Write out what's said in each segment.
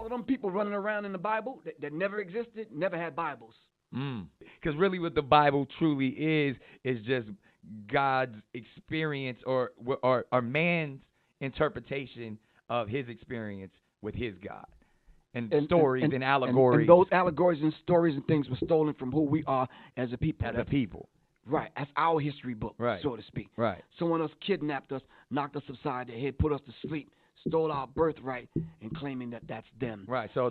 of them people running around in the Bible that never existed, never had Bibles. Because really what the Bible truly is just God's experience or man's interpretation of his experience with his God. And stories and allegories. And those allegories and stories and things were stolen from who we are as a people. Right. That's our history book, right, so to speak. Right. Someone else kidnapped us, knocked us upside the head, put us to sleep, stole our birthright, and claiming that that's them. Right. So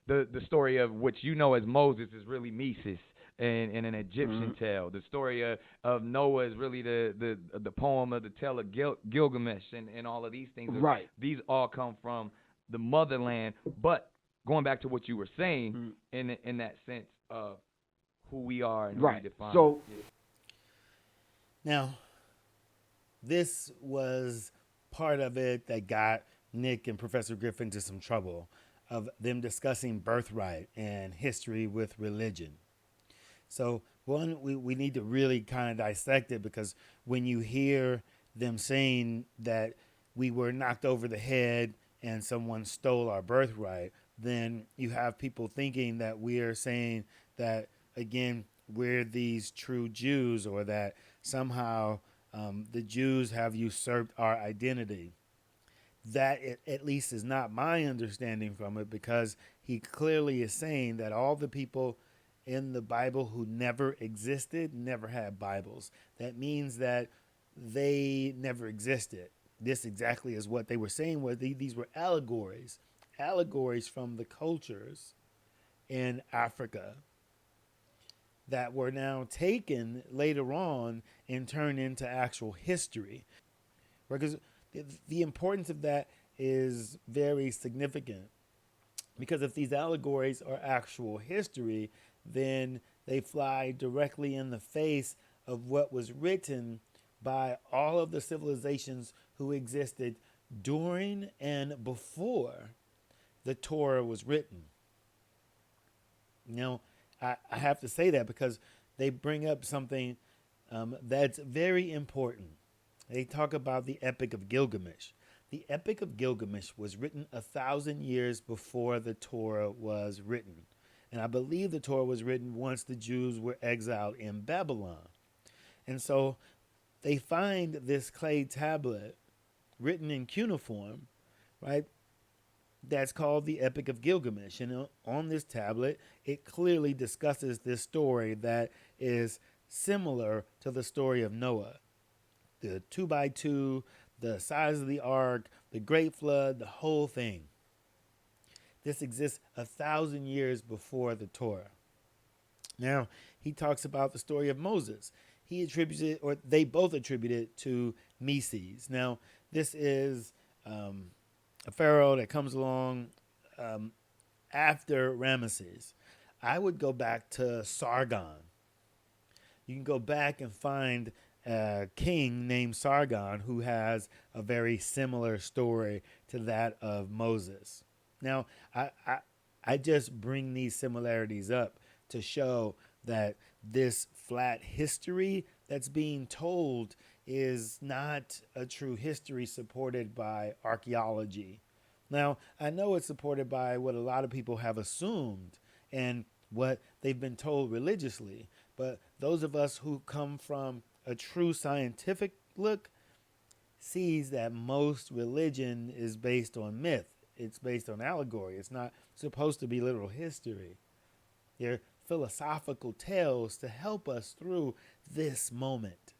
the story of which you know as Moses is really Mesis and an Egyptian tale. The story of Noah is really the poem of the tale of Gilgamesh and all of these things. Right. These all come from the motherland. But going back to what you were saying in that sense of who we are and who we define. So. Yeah. Now, this was part of it that got Nick and Professor Griff into some trouble of them discussing birthright and history with religion. So, one, we need to really kind of dissect it, because when you hear them saying that we were knocked over the head and someone stole our birthright, then you have people thinking that we are saying that, again, we're these true Jews, or that somehow the Jews have usurped our identity. That, at least, is not my understanding from it, because he clearly is saying that all the people in the Bible who never existed never had Bibles. That means that they never existed. This exactly is what they were saying, where these were allegories from the cultures in Africa that were now taken later on and turned into actual history. Because the importance of that is very significant. Because if these allegories are actual history, then they fly directly in the face of what was written by all of the civilizations who existed during and before the Torah was written. Now, I have to say that because they bring up something that's very important. They talk about the Epic of Gilgamesh. The Epic of Gilgamesh was written 1,000 years before the Torah was written. And I believe the Torah was written once the Jews were exiled in Babylon. And so they find this clay tablet written in cuneiform, right? That's called the Epic of Gilgamesh. And on this tablet, it clearly discusses this story that is similar to the story of Noah. The 2x2, the size of the ark, the great flood, the whole thing. This exists 1,000 years before the Torah. Now, he talks about the story of Moses. He attributes it, or they both attribute it to Meses. Now, this is a pharaoh that comes along after Ramesses. I would go back to Sargon. You can go back and find a king named Sargon who has a very similar story to that of Moses. Now, I just bring these similarities up to show that this flat history that's being told is not a true history supported by archaeology. Now, I know it's supported by what a lot of people have assumed and what they've been told religiously, but those of us who come from a true scientific look sees that most religion is based on myth. It's based on allegory. It's not supposed to be literal history. They're philosophical tales to help us through this moment.